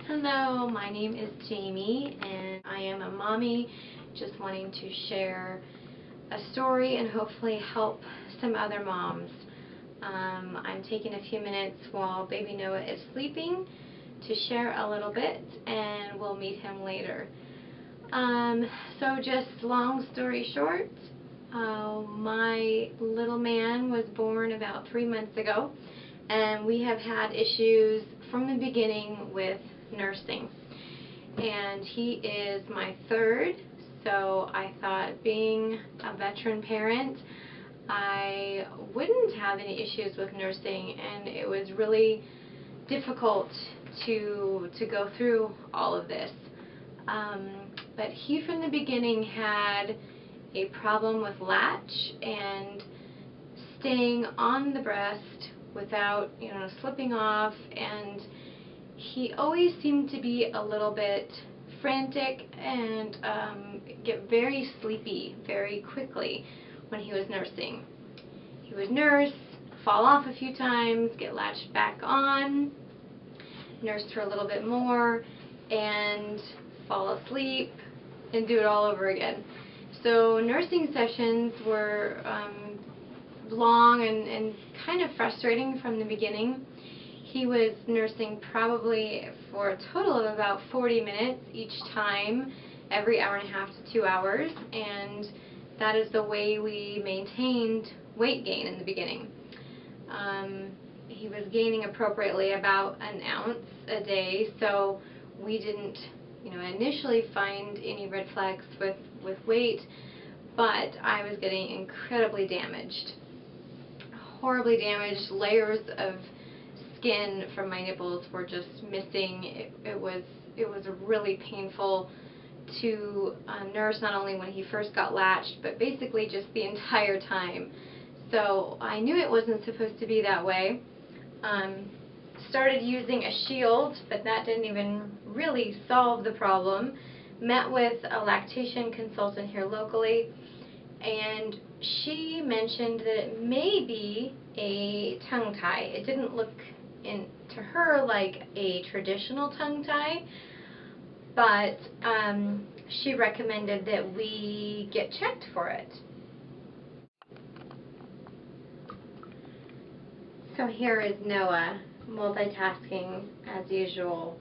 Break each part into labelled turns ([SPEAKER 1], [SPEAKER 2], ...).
[SPEAKER 1] Hello, my name is Jamie and I am a mommy just wanting to share a story and hopefully help some other moms. I'm taking a few minutes while baby Noah is sleeping to share a little bit and we'll meet him later. So just long story short, my little man was born about 3 months ago and we have had issues from the beginning with nursing. And he is my third, so I thought being a veteran parent, I wouldn't have any issues with nursing, and it was really difficult to go through all of this. But he from the beginning had a problem with latch and staying on the breast without, slipping off, and he always seemed to be a little bit frantic and get very sleepy very quickly when he was nursing. He would nurse, fall off a few times, get latched back on, nurse for a little bit more, and fall asleep and do it all over again. So nursing sessions were long and kind of frustrating from the beginning. He was nursing probably for a total of about 40 minutes each time, every hour and a half to 2 hours, and that is the way we maintained weight gain in the beginning. He was gaining appropriately about an ounce a day, so we didn't, initially find any red flags with weight, but I was getting incredibly damaged, horribly damaged. Layers of skin from my nipples were just missing. It was really painful to nurse, not only when he first got latched, but basically just the entire time. So I knew it wasn't supposed to be that way. Started using a shield, but that didn't even really solve the problem. Met with a lactation consultant here locally, and she mentioned that it may be a tongue tie. It didn't look to her like a traditional tongue tie, but she recommended that we get checked for it. So here is Noah multitasking as usual.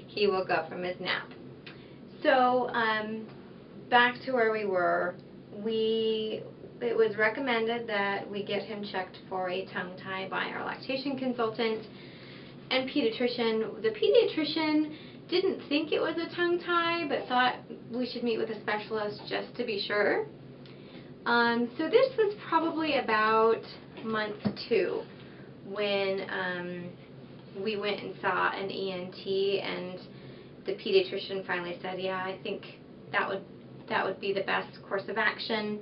[SPEAKER 1] He woke up from his nap. So back to where we were. It was recommended that we get him checked for a tongue tie by our lactation consultant and pediatrician. The pediatrician didn't think it was a tongue tie, but thought we should meet with a specialist just to be sure. So this was probably about month 2 when we went and saw an ENT, and the pediatrician finally said, yeah, I think that would be the best course of action.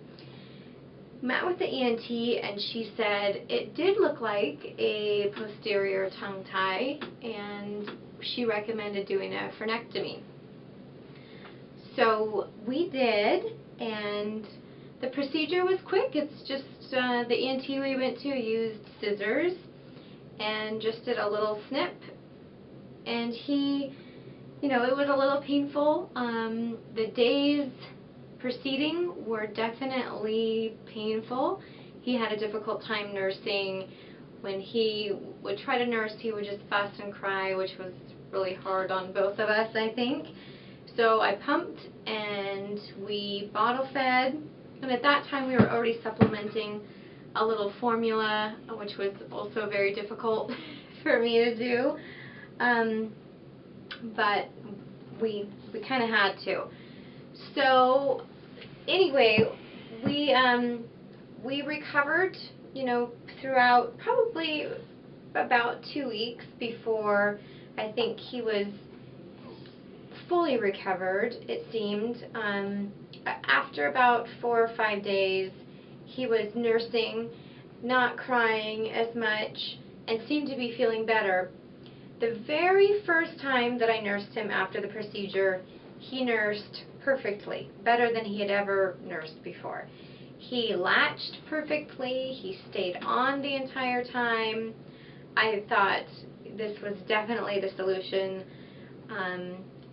[SPEAKER 1] Met with the ENT, and she said it did look like a posterior tongue tie, and she recommended doing a frenectomy. So we did, and the procedure was quick. It's just the ENT we went to used scissors and just did a little snip, and he, it was a little painful. The days preceding were definitely painful. He had a difficult time nursing. When he would try to nurse, he would just fuss and cry, which was really hard on both of us, I think. So I pumped and we bottle fed, and at that time we were already supplementing a little formula, which was also very difficult for me to do, but we kind of had to. So anyway, we recovered, throughout probably about 2 weeks before I think he was fully recovered, it seemed. After about 4 or 5 days, he was nursing, not crying as much, and seemed to be feeling better. The very first time that I nursed him after the procedure, he nursed perfectly, better than he had ever nursed before. He latched perfectly, he stayed on the entire time. I thought this was definitely the solution.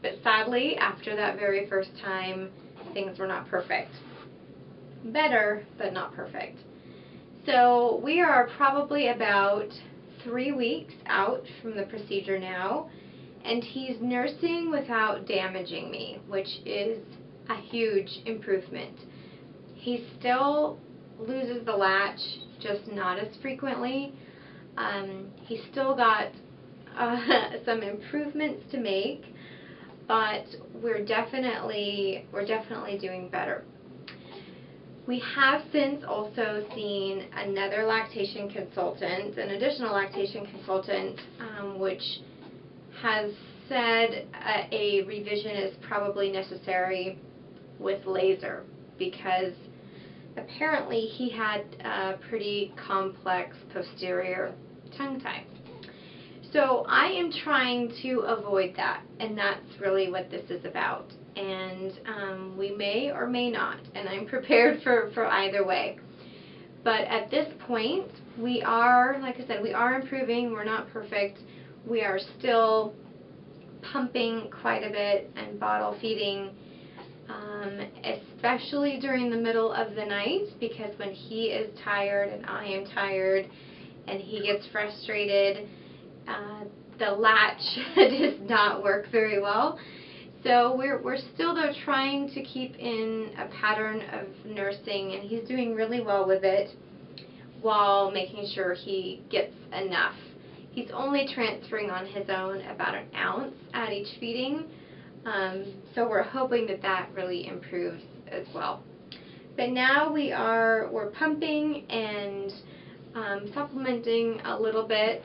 [SPEAKER 1] But sadly, after that very first time, things were not perfect. Better, but not perfect. So we are probably about 3 weeks out from the procedure now, and he's nursing without damaging me, which is a huge improvement. He still loses the latch, just not as frequently. He's still got some improvements to make, but we're definitely doing better. We have since also seen another lactation consultant, an additional lactation consultant, which has said a revision is probably necessary with laser, because apparently he had a pretty complex posterior tongue tie. So I am trying to avoid that, and that's really what this is about. And we may or may not, and I'm prepared for either way. But at this point, we are, like I said, we are improving. We're not perfect. We are still pumping quite a bit and bottle feeding, especially during the middle of the night, because when he is tired and I am tired and he gets frustrated, the latch does not work very well. So we're still, though, trying to keep in a pattern of nursing, and he's doing really well with it while making sure he gets enough. He's only transferring on his own about an ounce at each feeding, so we're hoping that that really improves as well. But now we're pumping and supplementing a little bit,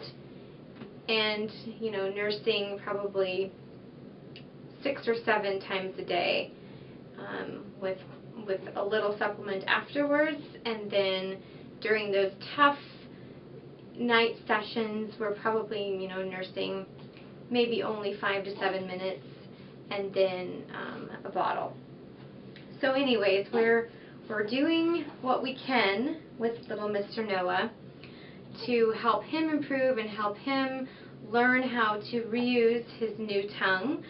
[SPEAKER 1] and nursing probably 6 or 7 times a day, with a little supplement afterwards. And then during those tough night sessions, we're probably nursing maybe only 5 to 7 minutes, and then a bottle. So anyways, we're doing what we can with little Mr. Noah to help him improve and help him learn how to reuse his new tongue.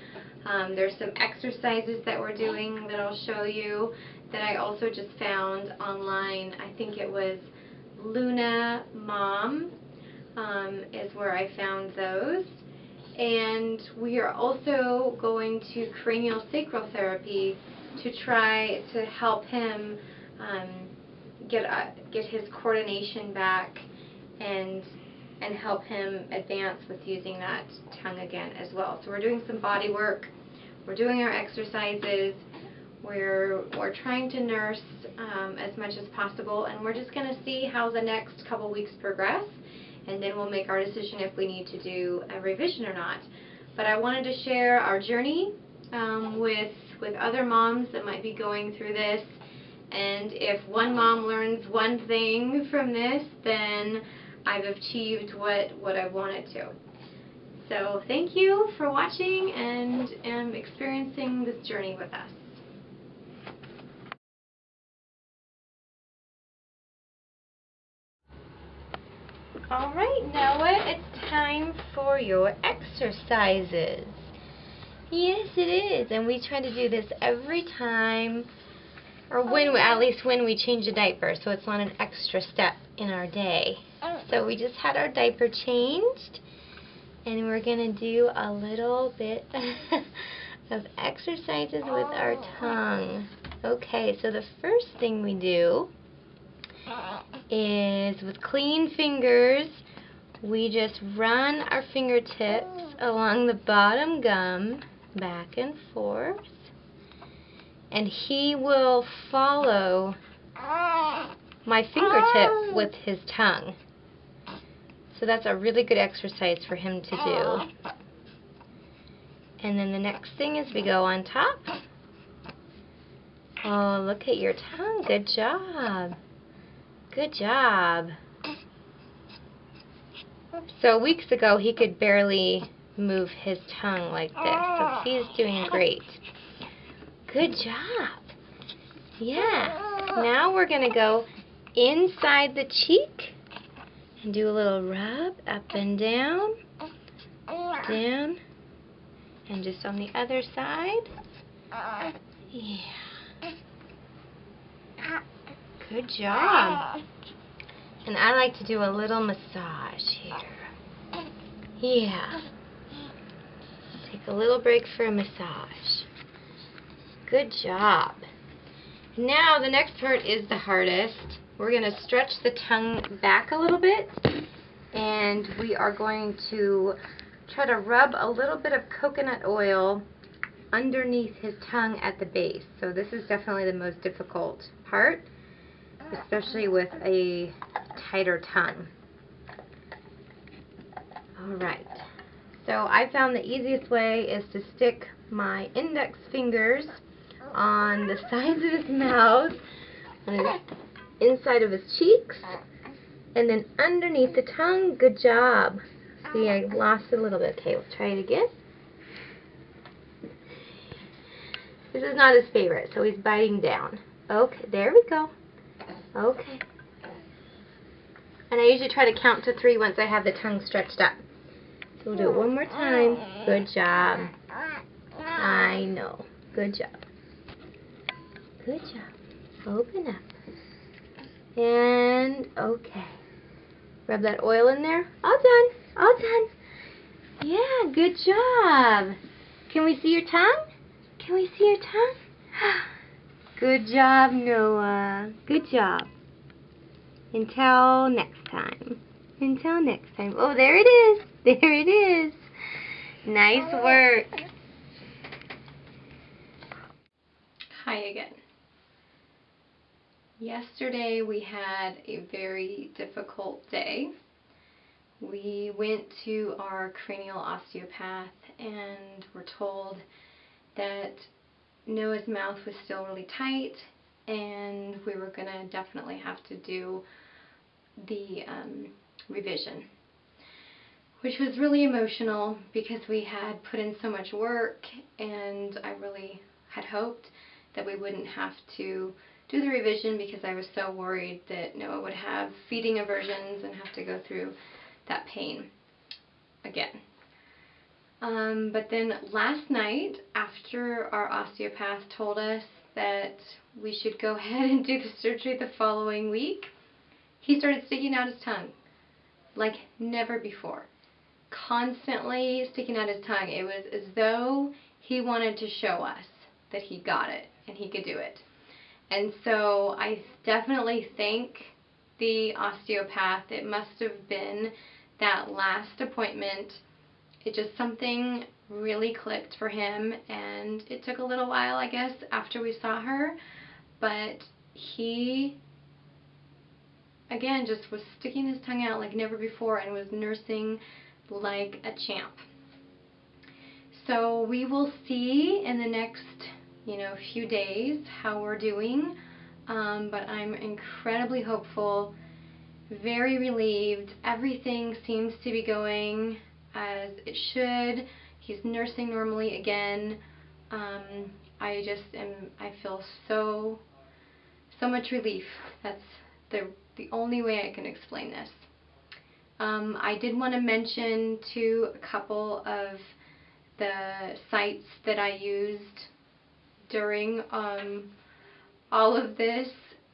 [SPEAKER 1] There's some exercises that we're doing that I'll show you that I also just found online. I think it was Luna Mom is where I found those. And we are also going to craniosacral therapy to try to help him get his coordination back and help him advance with using that tongue again as well. So we're doing some body work, we're doing our exercises, we're trying to nurse as much as possible, and we're just going to see how the next couple weeks progress, and then we'll make our decision if we need to do a revision or not. But I wanted to share our journey with other moms that might be going through this, and if one mom learns one thing from this, then I've achieved what I wanted to. So thank you for watching and experiencing this journey with us. All right, Noah, it's time for your exercises. Yes, it is, and we try to do this every time, or at least when we change a diaper, so it's not an extra step in our day. So we just had our diaper changed, and we're going to do a little bit of exercises with our tongue. Okay, so the first thing we do is, with clean fingers, we just run our fingertips along the bottom gum back and forth, and he will follow my fingertip with his tongue. So that's a really good exercise for him to do. And then the next thing is we go on top. Oh, look at your tongue. Good job. Good job. So weeks ago he could barely move his tongue like this, so he's doing great. Good job. Yeah. Now we're going to go inside the cheek and do a little rub up and down. down. And just on the other side. Yeah. Good job. And I like to do a little massage here. Yeah. Take a little break for a massage. Good job. Now the next part is the hardest. We're going to stretch the tongue back a little bit, and we are going to try to rub a little bit of coconut oil underneath his tongue at the base. So this is definitely the most difficult part, especially with a tighter tongue. Alright, so I found the easiest way is to stick my index fingers on the sides of his mouth, on his inside of his cheeks, and then underneath the tongue. Good job. See, I lost a little bit. Okay, we'll try it again. This is not his favorite, so he's biting down. Okay, there we go. Okay. And I usually try to count to 3 once I have the tongue stretched up. So we'll do it one more time. Good job. I know. Good job. Good job. Open up. And okay. Rub that oil in there. All done. All done. Yeah, good job. Can we see your tongue? Can we see your tongue? Good job, Noah. Good job. Until next time. Until next time. Oh, there it is. There it is. Nice work. Hi again. Yesterday we had a very difficult day. We went to our cranial osteopath and were told that Noah's mouth was still really tight and we were going to definitely have to do the revision, which was really emotional because we had put in so much work, and I really had hoped that we wouldn't have to do the revision because I was so worried that Noah would have feeding aversions and have to go through that pain again. But then last night, after our osteopath told us that we should go ahead and do the surgery the following week, he started sticking out his tongue like never before. Constantly sticking out his tongue. It was as though he wanted to show us that he got it and he could do it. And so I definitely thank the osteopath. It must have been that last appointment. It just, something really clicked for him, and it took a little while, I guess, after we saw her, but he, again, just was sticking his tongue out like never before and was nursing like a champ. So we will see in the next, few days how we're doing, but I'm incredibly hopeful, very relieved. Everything seems to be going as it should. He's nursing normally again. I feel so much relief. That's the only way I can explain this. I did want to mention too a couple of the sites that I used during all of this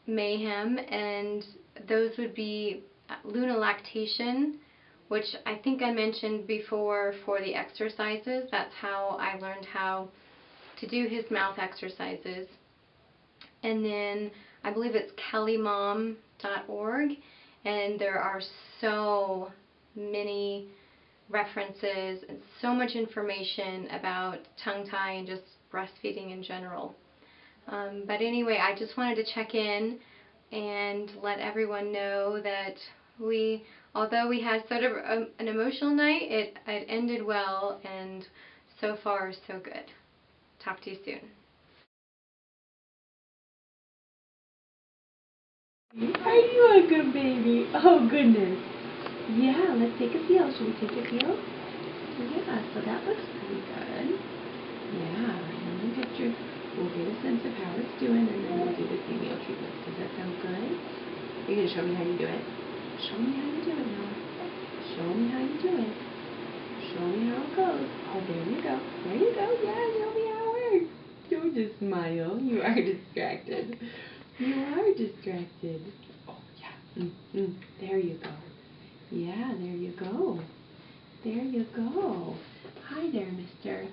[SPEAKER 1] mayhem, and those would be Luna Lactation, which I think I mentioned before for the exercises. That's how I learned how to do his mouth exercises. And then I believe it's kellymom.org, and there are so many references and so much information about tongue tie and just breastfeeding in general. But anyway, I just wanted to check in and let everyone know that although we had sort of an emotional night, it ended well, and so far so good. Talk to you soon.
[SPEAKER 2] Are you a good baby? Oh goodness. Yeah, let's take a feel. Should we take a feel? Yeah, so that looks pretty good. Yeah, and then we'll get a sense of how it's doing, and then we'll do the female treatments. Does that sound good? You're going to show me how you do it? Show me how you do it now. Show me how you do it. Show me how it goes. Oh, there you go. There you go. Yeah, show me how it works. Don't just smile. You are distracted. You are distracted. Oh, yeah. There you go. Yeah, there you go. There you go. Hi there, mister.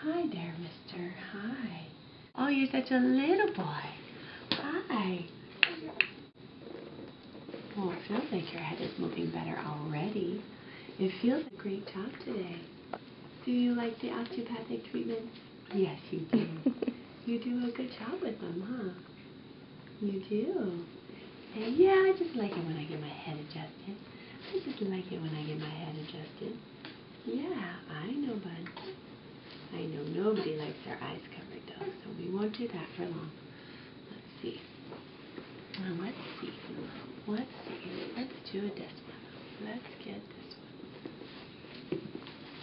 [SPEAKER 2] Hi there, mister. Hi. Oh, you're such a little boy. Hi. Well, it feels like your head is moving better already. It feels a great job today. Do you like the osteopathic treatments? Yes, you do. You do a good job with them, huh? You do. And yeah, I just like it when I get my head adjusted. I just like it when I get my head adjusted. Yeah, I know, bud. I know nobody likes their eyes covered, though, so we won't do that for long. Let's see. Let's see. Let's see. Let's do this one. Let's get this one.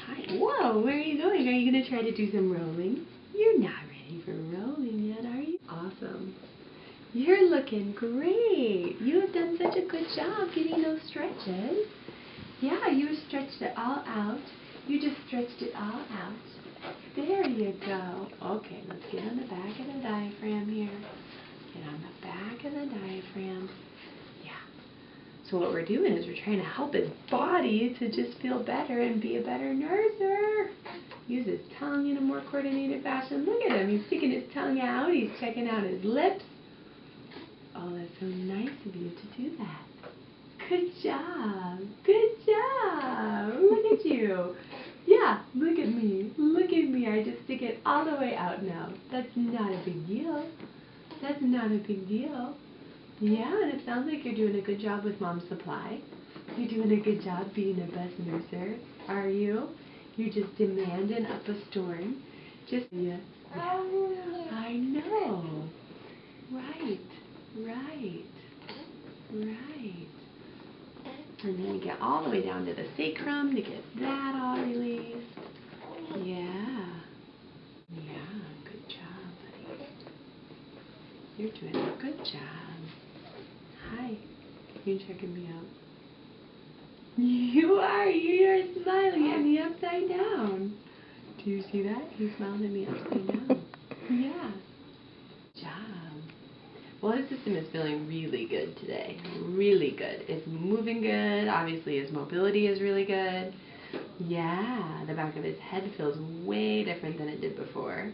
[SPEAKER 2] Hi. Whoa, where are you going? Are you going to try to do some rolling? You're not ready for rolling yet, are you? Awesome. You're looking great. You have done such a good job getting those stretches. Yeah, you stretched it all out. You just stretched it all out. There you go. Okay, let's get on the back of the diaphragm here. Get on the back of the diaphragm. Yeah. So what we're doing is we're trying to help his body to just feel better and be a better nurser. Use his tongue in a more coordinated fashion. Look at him. He's sticking his tongue out. He's checking out his lips. Oh, that's so nice of you to do that. Good job. Good job. Look at you. Yeah, look at me. Look at me. I just stick it all the way out now. That's not a big deal. That's not a big deal. Yeah, and it sounds like you're doing a good job with Mom's Supply. You're doing a good job being a best nurser. Are you? You're just demanding up a storm. Just, yeah. I know. Right. Right. Right. And then you get all the way down to the sacrum to get that all released. Yeah. Yeah, good job, buddy. You're doing a good job. Hi. You're checking me out. You are. You're smiling at me upside down. Do you see that? He's smiling at me upside down. Yeah. Good job. Well, his system is feeling really good today. Really good. It's moving good. Obviously, his mobility is really good. Yeah, the back of his head feels way different than it did before.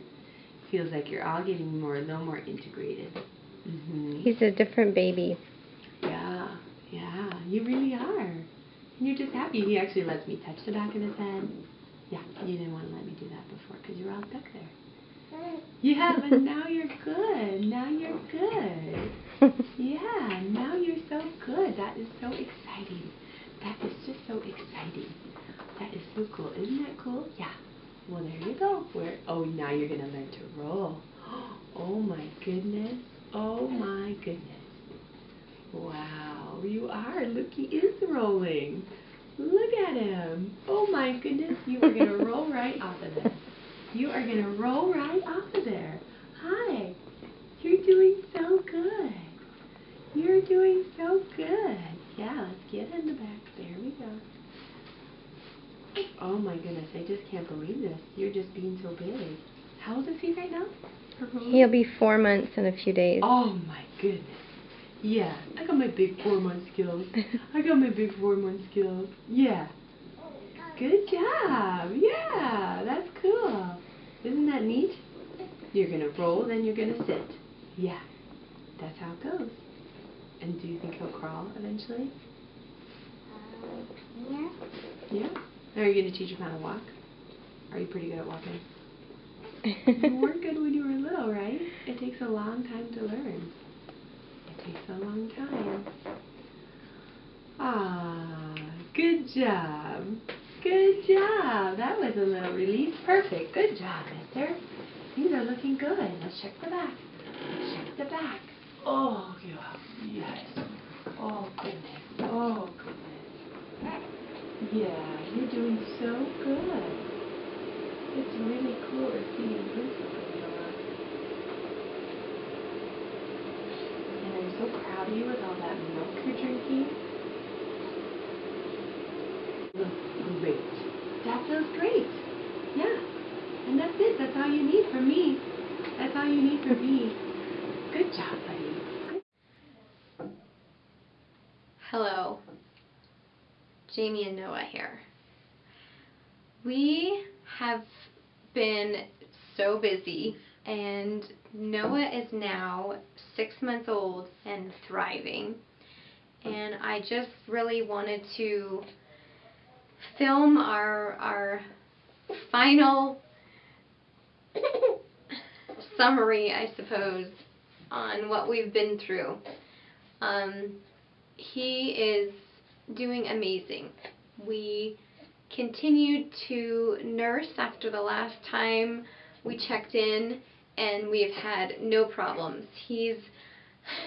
[SPEAKER 2] Feels like you're all getting a little more integrated.
[SPEAKER 1] He's a different baby.
[SPEAKER 2] Yeah, yeah, you really are. And you're just happy. He actually lets me touch the back of his head. Yeah, you didn't want to let me do that before because you were all stuck there. Yeah, but now you're good. Now you're good. Yeah, now you're so good. That is so exciting. That is just so exciting. That is so cool. Isn't that cool? Yeah. Well, there you go. Oh, now you're going to learn to roll. Oh, my goodness. Oh, my goodness. Wow, you are. Look, he is rolling. Look at him. Oh, my goodness. You are going to roll right off of there. You are going to roll right off of there. Hi. You're doing so good. You're doing so good. Yeah, let's get in the back. There we go. Oh my goodness, I just can't believe this. You're just being so big. How old is he right now?
[SPEAKER 1] He'll be 4 months in a few days.
[SPEAKER 2] Oh my goodness. Yeah, I got my big 4-month skills. I got my big 4-month skills. Yeah. Good job. Yeah, that's cool. Isn't that neat? You're going to roll, then you're going to sit. Yeah, that's how it goes. And do you think he'll crawl eventually?
[SPEAKER 1] Yeah.
[SPEAKER 2] Yeah? Are you going to teach him how to walk? Are you pretty good at walking? You weren't good when you were little, right? It takes a long time to learn. It takes a long time. Ah, good job. Good job. That was a little release. Perfect. Good job, mister. Things are looking good. Let's check the back. Let's check the back. Oh, yes. Oh, goodness. Oh, goodness. Yeah, you're doing so good. It's really cool to see you move so good. And I'm so proud of you with all that milk you're drinking. Look great. That feels feels great. Yeah. And that's it. That's all you need from me. That's all you need from me. Good job, buddy.
[SPEAKER 1] Hello. Jamie and Noah here. We have been so busy, and Noah is now 6 months old and thriving. And I just really wanted to film our final summary, I suppose, on what we've been through. He is doing amazing. We continued to nurse after the last time we checked in, and we've had no problems. He's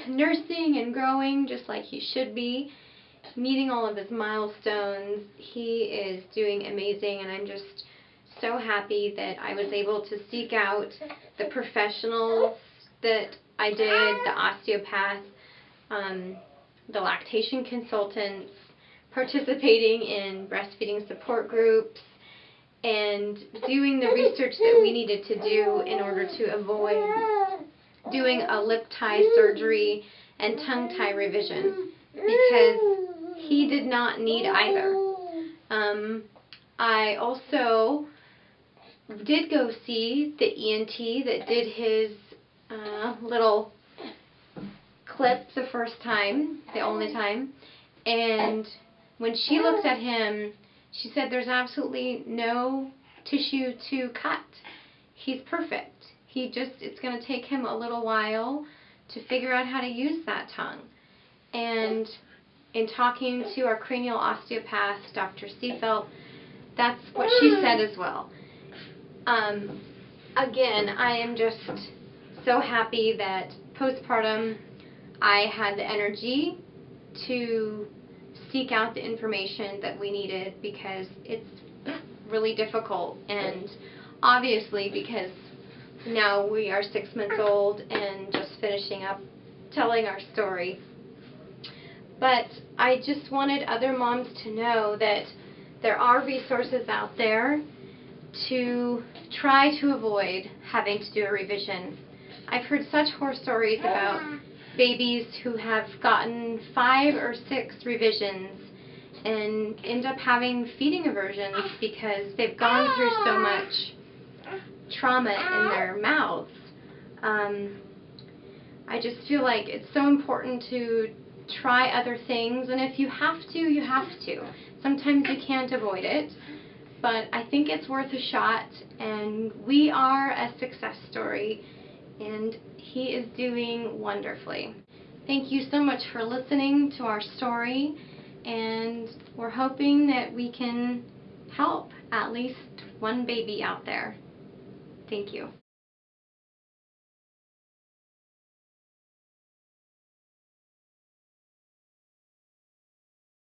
[SPEAKER 1] nursing and growing just like he should be, meeting all of his milestones. He is doing amazing, and I'm just so happy that I was able to seek out the professionals that I did, the osteopath, the lactation consultants, participating in breastfeeding support groups, and doing the research that we needed to do in order to avoid doing a lip tie surgery and tongue tie revision, because he did not need either. I also did go see the ENT that did his little clip the first time, the only time, and when she looked at him, she said there's absolutely no tissue to cut. He's perfect. It's going to take him a little while to figure out how to use that tongue. And in talking to our cranial osteopath, Dr. Seefelt, that's what she said as well. Again, I am just so happy that postpartum I had the energy to seek out the information that we needed, because it's really difficult, and obviously because now we are 6 months old and just finishing up telling our story. But I just wanted other moms to know that there are resources out there to try to avoid having to do a revision. I've heard such horror stories about babies who have gotten 5 or 6 revisions and end up having feeding aversions because they've gone through so much trauma in their mouths. I just feel like it's so important to try other things, and if you have to, you have to. Sometimes you can't avoid it, but I think it's worth a shot, and we are a success story, and he is doing wonderfully. Thank you so much for listening to our story, and we're hoping that we can help at least one baby out there. Thank you.